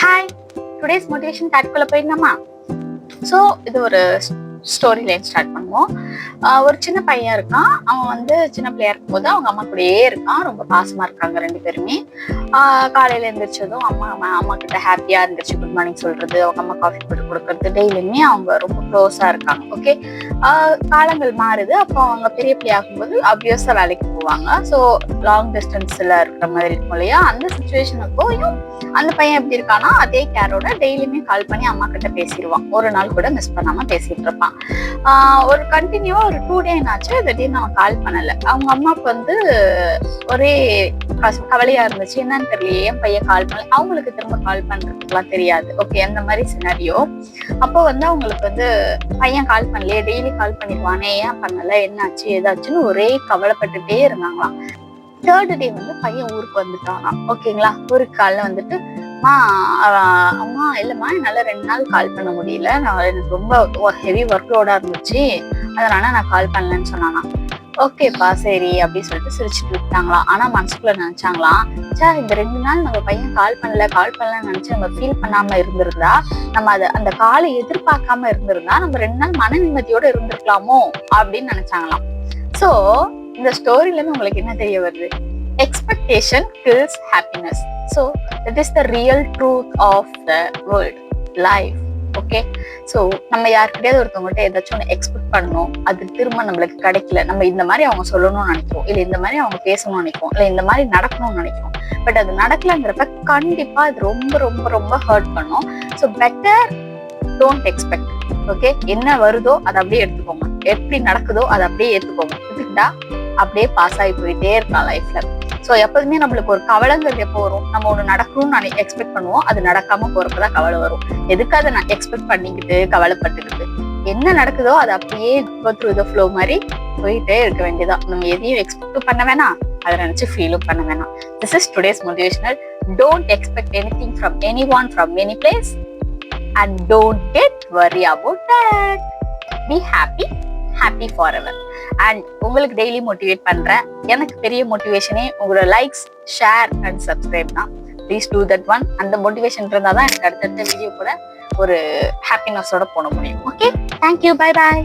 Hi, today's motivation டாட்குள்ள போயிடலாமா? So இது ஒரு ஸ்டோரி லைன் ஸ்டார்ட் பண்ணுவோம். ஒரு சின்ன பையன் இருக்கான். அவன் வந்து சின்ன பிள்ளையா இருக்கும் போது அவங்க அம்மா கூடயே இருக்கான். ரொம்ப பாசமா இருக்காங்க ரெண்டு பேருமே. காலையில எழுந்திரிச்சதும் அம்மா கிட்ட ஹாப்பியா இருந்துச்சு குட் மார்னிங் சொல்றது, அவங்க அம்மா காஃபி போட்டு கொடுக்கறது, டெய்லியுமே அவங்க ரொம்ப க்ளோஸா இருக்காங்க. ஓகே, காலங்கள் மாறுது. அப்போ அவங்க பெரிய பிள்ளை ஆகும்போது ஆப்வியஸா வேலைக்கு போவாங்க. ஸோ லாங் டிஸ்டன்ஸ்ல இருக்கிற மாதிரி இருக்கும் இல்லையா, அந்த சுச்சுவேஷன் அப்போயும் அந்த பையன் எப்படி இருக்கானா அதே கேரோட டெய்லியுமே கால் பண்ணி அம்மா கிட்ட பேசிடுவான். ஒரு நாள் கூட மிஸ் பண்ணாம பேசிட்டு இருப்பான். ஒரு கண்டினியூவா ஒரு 2 டே என்னாச்சு, திடீர்னு அவன் கால் பண்ணல. அவங்க அம்மாவுக்கு வந்து ஒரே கவலையா இருந்துச்சு. என்னன்னு தெரியல, என் பையன் கால் பண்ணல. அவங்களுக்கு திரும்ப கால் பண்றதுக்குலாம் தெரியாது. ஓகே, அந்த மாதிரி சினாரியோ. அப்போ வந்து அவங்களுக்கு வந்து பையன் கால் பண்ணலையே, டெய்லி கால் பண்ணிடுவானே, ஏன் பண்ணல, என்னாச்சு ஏதாச்சுன்னு ஒரே கவலைப்பட்டுட்டே இருந்தாங்களாம். 3rd டே வந்து பையன் ஊருக்கு வந்துட்டானா. ஓகேங்களா, ஊருக்கு காலைல வந்துட்டு அம்மா இல்லம்மா என்னால 2 நாள் கால் பண்ண முடியல, எனக்கு ரொம்ப ஹெவி ஒர்க் லோடா இருந்துச்சு, அதனால நான் கால் பண்ணலன்னு சொன்னானா. ஓகேப்பா சரி அப்படி சொல்லிட்டு சிரிச்சுட்டு விட்டாங்களாம். ஆனா மனசுக்குள்ள நினைச்சாங்களாம், இந்த 2 நாள் நம்ம பையன் கால் பண்ணலன்னு நினைச்சு நம்ம ஃபீல் பண்ணாம இருந்திருந்தா, நம்ம அந்த காலை எதிர்பார்க்காம இருந்திருந்தா நம்ம 2 நாள் மன நிம்மதியோட இருந்திருக்கலாமோ அப்படின்னு நினைச்சாங்களாம். சோ இந்த ஸ்டோரியில இருந்து உங்களுக்கு என்ன தெரிய வருது? Expectation kills happiness. So that is the real truth of the world, life. Okay, so நம்ம யாருக்கிட்டையாவது ஒருத்தவங்கள்ட்ட ஏதாச்சும் ஒன்று எக்ஸ்பெக்ட் பண்ணணும், அது திரும்ப நம்மளுக்கு கிடைக்கல, நம்ம இந்த மாதிரி அவங்க சொல்லணும்னு நினைக்கிறோம், இல்லை இந்த மாதிரி அவங்க பேசணும்னு நினைக்கிறோம், இல்லை இந்த மாதிரி நடக்கணும்னு நினைக்கிறோம். பட் அது நடக்கலங்கிறப்ப கண்டிப்பா அது ரொம்ப ரொம்ப ரொம்ப ஹர்ட் பண்ணும். So better don't expect. Okay, என்ன வருதோ அதை அப்படியே எடுத்துக்கோங்க, எப்படி நடக்குதோ அதை அப்படியே ஏற்றுக்கோங்க. இதுக்கிட்டா அப்படியே பாஸ் ஆகி போயிட்டே இருக்கலாம் லைஃப்ல. ஸோ எப்போதுமே நம்மளுக்கு ஒரு கவலைங்கிறது எப்போ வரும்? நம்ம ஒன்று நடக்கணும்னு எக்ஸ்பெக்ட் பண்ணுவோம், அது நடக்காம போறப்பதான் கவலை வரும். எதுக்கு அதை நான் எக்ஸ்பெக்ட் பண்ணிக்கிட்டு கவலைப்பட்டுக்கிட்டு, என்ன நடக்குதோ அதை அப்படியே go through the flow மாதிரி போயிட்டே இருக்க வேண்டியதான். நம்ம எதையும் எக்ஸ்பெக்டும் பண்ண வேணாம், அதை நினைச்சு ஃபீலும் பண்ண வேணாம். This is today's motivational. Don't expect anything from anyone from any place and don't get worry about that. Be happy forever. And உங்களுக்கு டெய்லி மோட்டிவேட் பண்றேன். எனக்கு பெரிய மோட்டிவேஷனே உங்களோட லைக்ஸ், ஷேர் அண்ட் சப்ஸ்கிரைப் தான். Please do that one. அந்த motivation இருந்தால் தான் எனக்கு அடுத்தடுத்த வீடியோ கூட ஒரு ஹாப்பினஸோட போட முடியும். Okay, thank you, bye bye.